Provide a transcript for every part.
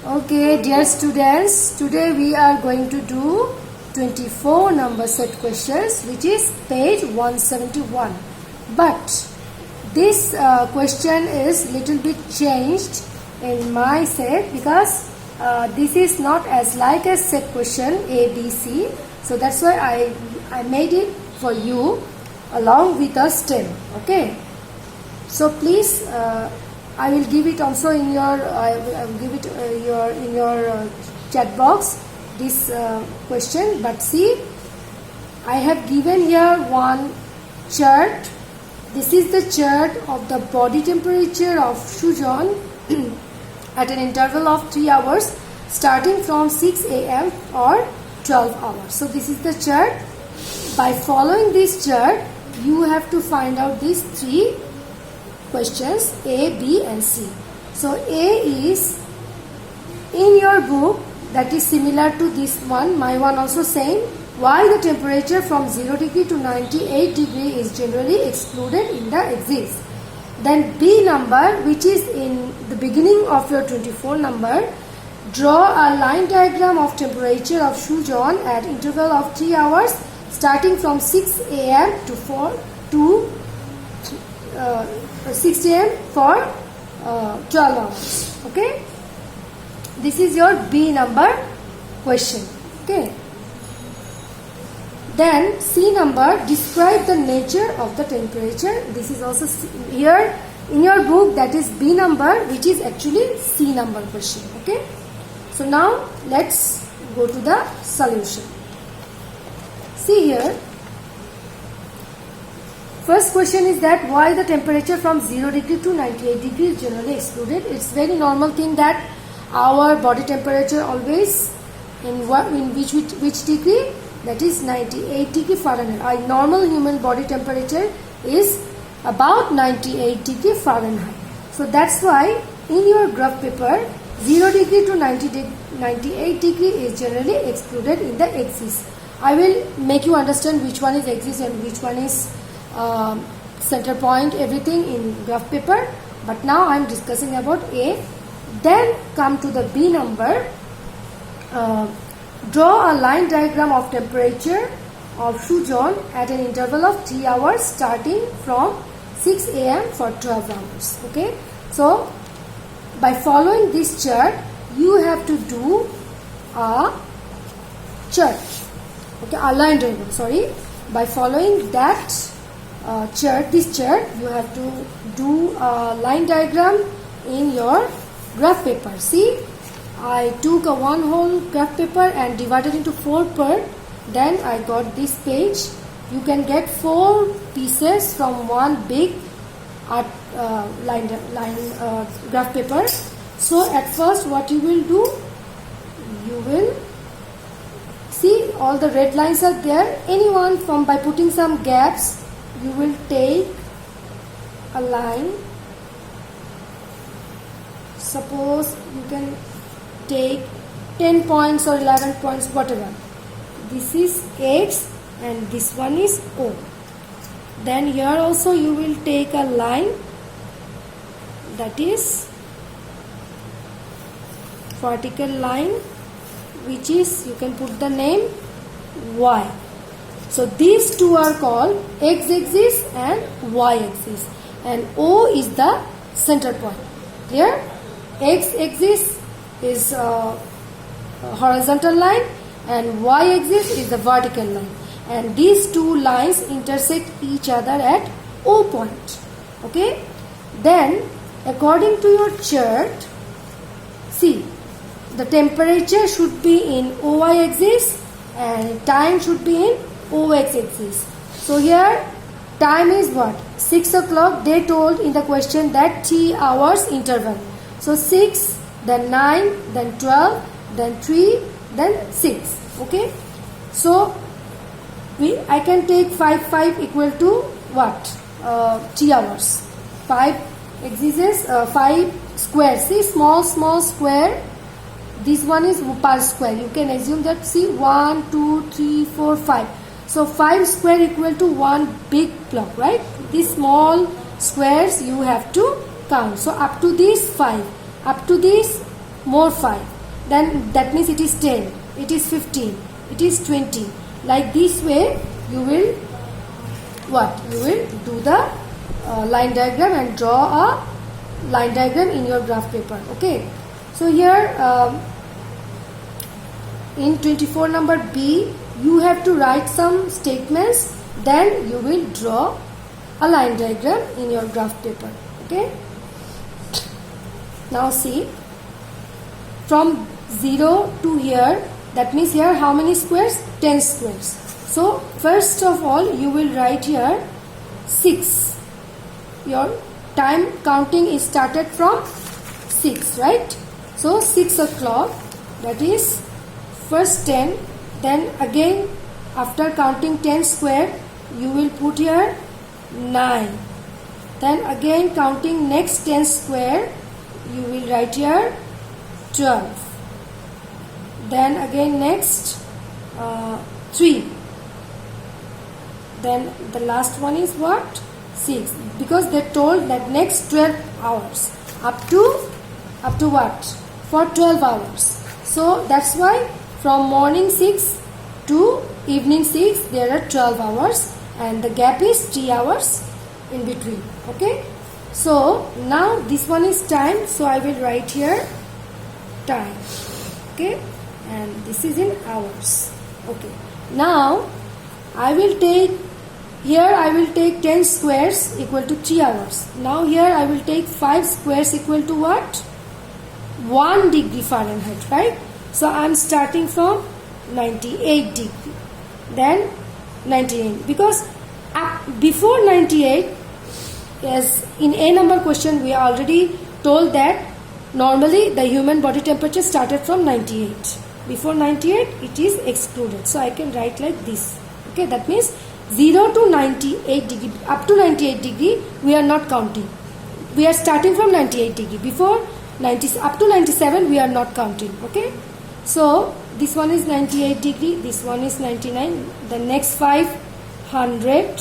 Okay, dear students, today we are going to do 24 number set questions, which is page 171. But this question is little bit changed in my set because this is not as like a set question A, B, C. So that's why I made it for you along with a stem. Okay. So please. I will give it also in your. I will give it in your chat box. This question, but see, I have given here one chart. This is the chart of the body temperature of Sujan at an interval of 3 hours, starting from 6 a.m. or 12 hours. So this is the chart. By following this chart, you have to find out these three questions A, B and C. So A is in your book, that is similar to this one, my one also saying why the temperature from 0 degree to 98 degree is generally excluded in the exist. Then B number, which is in the beginning of your 24 number, draw a line diagram of temperature of Sujan at interval of 3 hours starting from 6 a.m. to 6 a.m. for 12 hours. Okay, this is your B number question. Okay, then C number, describe the nature of the temperature. This is also here in your book, that is B number, which is actually C number question. Okay, so now let's go to the solution. See here. First question is that why the temperature from 0 degree to 98 degree is generally excluded. It's very normal thing that our body temperature always in which degree, that is 98 degree Fahrenheit. Our normal human body temperature is about 98 degree Fahrenheit. So that's why in your graph paper 0 degree to 98 degree is generally excluded in the axis. I will make you understand which one is axis and which one is center point, everything in graph paper, but now I am discussing about A. Then come to the B number. Draw a line diagram of temperature of Sujan at an interval of 3 hours starting from 6 a.m. for 12 hours. Okay, so by following this chart, you have to do a chart. Okay, a line diagram. Sorry, by following that this chart, you have to do a line diagram in your graph paper. See, I took a one whole graph paper and divided into 4 parts. Then I got this page. You can get 4 pieces from one big graph paper. So at first, what you will do, you will see all the red lines are there. Anyone from by putting some gaps, you will take a line. Suppose you can take 10 points or 11 points, whatever. This is X and this one is O. Then here also you will take a line, that is vertical line, which is, you can put the name Y. So these two are called x-axis and y-axis, and O is the center point. Here, x-axis is a horizontal line and y-axis is the vertical line, and these two lines intersect each other at O point. Okay. Then, according to your chart, see, the temperature should be in OY axis and time should be in OX axis. So here time is what? 6 o'clock. They told in the question that 3 hours interval. So 6, then 9, then 12, then 3, then 6. Okay. So I can take 5 equal to what? 3 hours. 5 axes, 5 squares. See, small square. This one is per square. You can assume that, see, 1, 2, 3, 4, 5. So 5 square equal to one big block, right? These small squares you have to count. So up to this 5, up to this more 5. then that means it is 10, it is 15, it is 20. Like this way you will you will do the line diagram and draw a line diagram in your graph paper. Okay, so here in 24 number B, you have to write some statements, then you will draw a line diagram in your graph paper. Okay, now see, from 0 to here, that means here how many squares? 10 squares. So first of all you will write here 6. Your time counting is started from 6, right? So 6 o'clock, that is first 10, then again after counting 10 square you will put here 9, then again counting next 10 square you will write here 12, then again next 3, then the last one is what? 6, because they told that next 12 hours up to what? For 12 hours. So that's why from morning 6 to evening 6 there are 12 hours and the gap is 3 hours in between. Okay, so now this one is time, so I will write here time. Okay, and this is in hours. Okay, now I will take 10 squares equal to 3 hours. Now here I will take 5 squares equal to what? 1 degree Fahrenheit, right? So I am starting from 98 degree, then 98, because before 98, as in A number question we already told that normally the human body temperature started from 98. Before 98 it is excluded, so I can write like this. Okay, that means 0 to 98 degree, up to 98 degree we are not counting. We are starting from 98 degree. Before 90, up to 97 we are not counting. Okay, so this one is 98 degree, this one is 99, the next 5 100,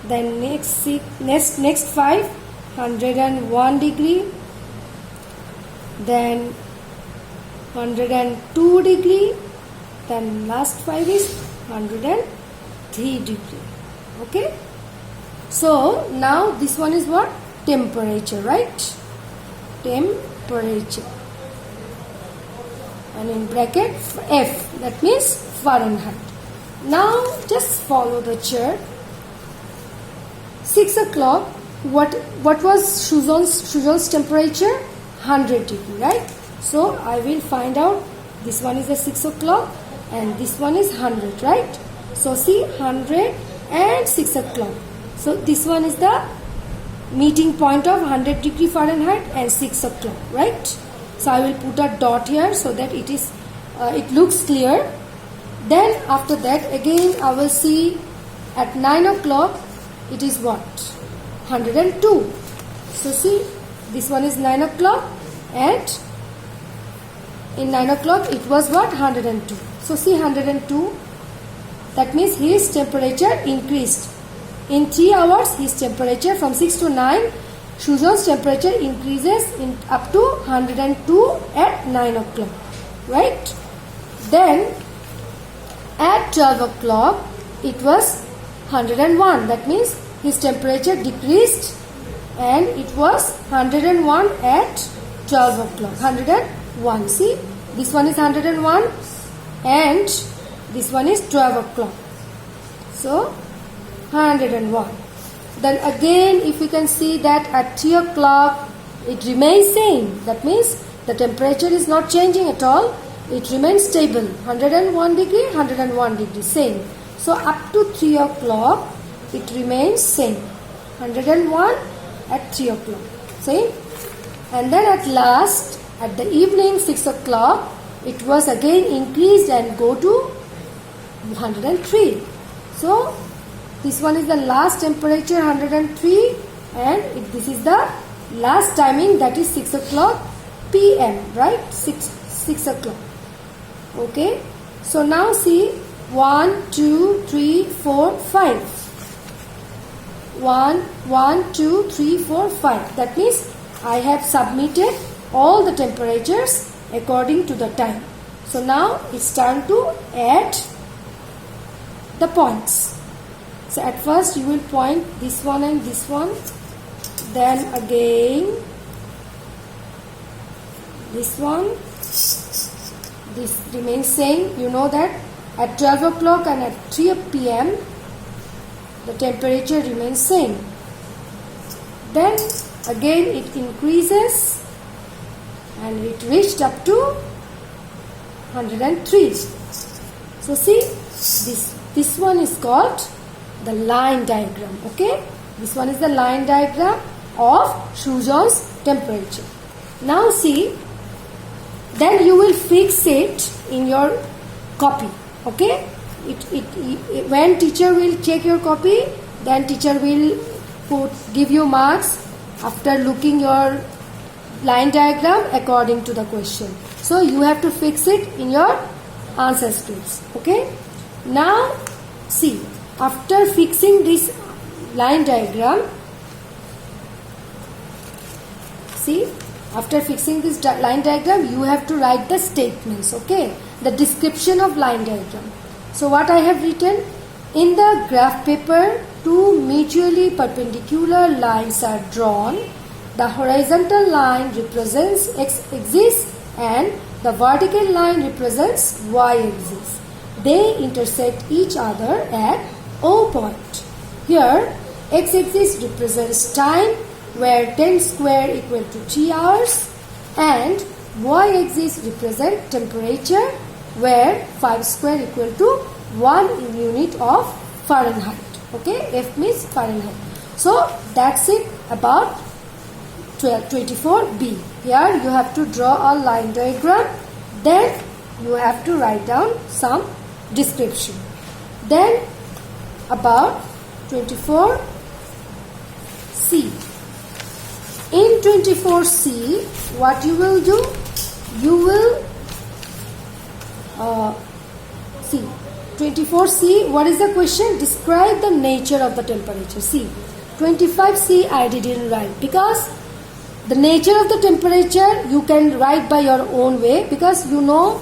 then next 5 101 degree, then 102 degree, then last 5 is 103 degree. Okay, so now this one is what? Temperature, right? Temperature, and in bracket F, that means Fahrenheit. Now just follow the chart. 6 o'clock, what was Shujon's temperature? 100 degree, right? So I will find out, this one is the 6 o'clock and this one is 100, right? So see, 100 and 6 o'clock. So this one is the meeting point of 100 degree Fahrenheit and 6 o'clock, right? So I will put a dot here so that it looks clear. Then after that again I will see at 9 o'clock it is what? 102. So see, this one is 9 o'clock and in 9 o'clock it was what? 102. So see, 102, that means his temperature increased. In 3 hours his temperature from 6 to 9, Shujon's temperature increases up to 102 at 9 o'clock, right? Then at 12 o'clock it was 101, that means his temperature decreased and it was 101 at 12 o'clock. 101, see, this one is 101 and this one is 12 o'clock. So 101. Then again if you can see that at 3 o'clock it remains same, that means the temperature is not changing at all, it remains stable, 101 degree, 101 degree, same. So up to 3 o'clock it remains same, 101 at 3 o'clock, same. And then at last at the evening 6 o'clock it was again increased and go to 103. So this one is the last temperature, 103, and this is the last timing, that is 6 o'clock PM, right? 6 o'clock. Okay, so now see, 1 2 3 4 5, 1 2 3 4 5, that means I have submitted all the temperatures according to the time. So now it's time to add the points. So at first you will point this one and this one, then again this one, this remains same. You know that at 12 o'clock and at 3 p.m. the temperature remains same. Then again it increases and it reached up to 103. So see, this one is called the line diagram. Okay, this one is the line diagram of Shujon's temperature. Now see, then you will fix it in your copy. Okay, when teacher will check your copy, then teacher will give you marks after looking your line diagram according to the question. So you have to fix it in your answer scripts. Okay, now see, after fixing this line diagram, see, after fixing this line diagram, you have to write the statements. Okay, the description of line diagram. So what I have written, in the graph paper, two mutually perpendicular lines are drawn. The horizontal line represents x-axis and the vertical line represents y-axis. They intersect each other at O point. Here, x-axis represents time, where 10 square equal to 3 hours, and y-axis represents temperature, where 5 square equal to 1 unit of Fahrenheit. Okay, F means Fahrenheit. So that's it about 24b. Here you have to draw a line diagram, then you have to write down some description. Then about 24c. In 24c, what you will do? You will see, 24c, what is the question? Describe the nature of the temperature. See, 25c I didn't write because the nature of the temperature you can write by your own way, because you know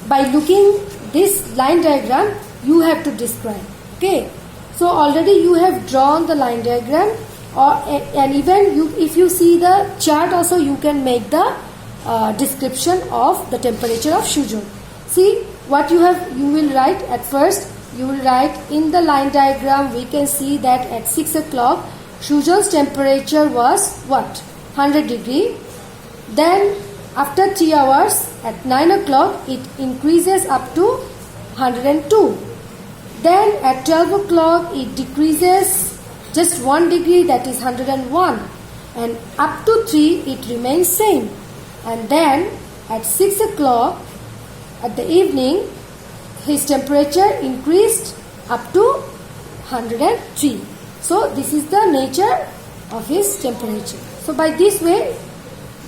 by looking this line diagram you have to describe. Okay, so already you have drawn the line diagram, and even if you see the chart also, you can make the description of the temperature of Shujon. See what you will write at first. You will write in the line diagram, we can see that at 6 o'clock Shujon's temperature was what? 100 degree. Then after 3 hours at 9 o'clock it increases up to 102. Then at 12 o'clock it decreases just 1 degree, that is 101, and up to 3 it remains same. And then at 6 o'clock at the evening his temperature increased up to 103. So this is the nature of his temperature. So by this way,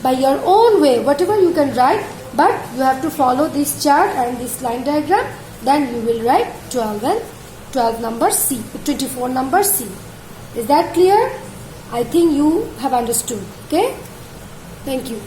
by your own way, whatever you can write, but you have to follow this chart and this line diagram, then you will write 12 number C, 24 number C. Is that clear? I think you have understood. Okay? Thank you.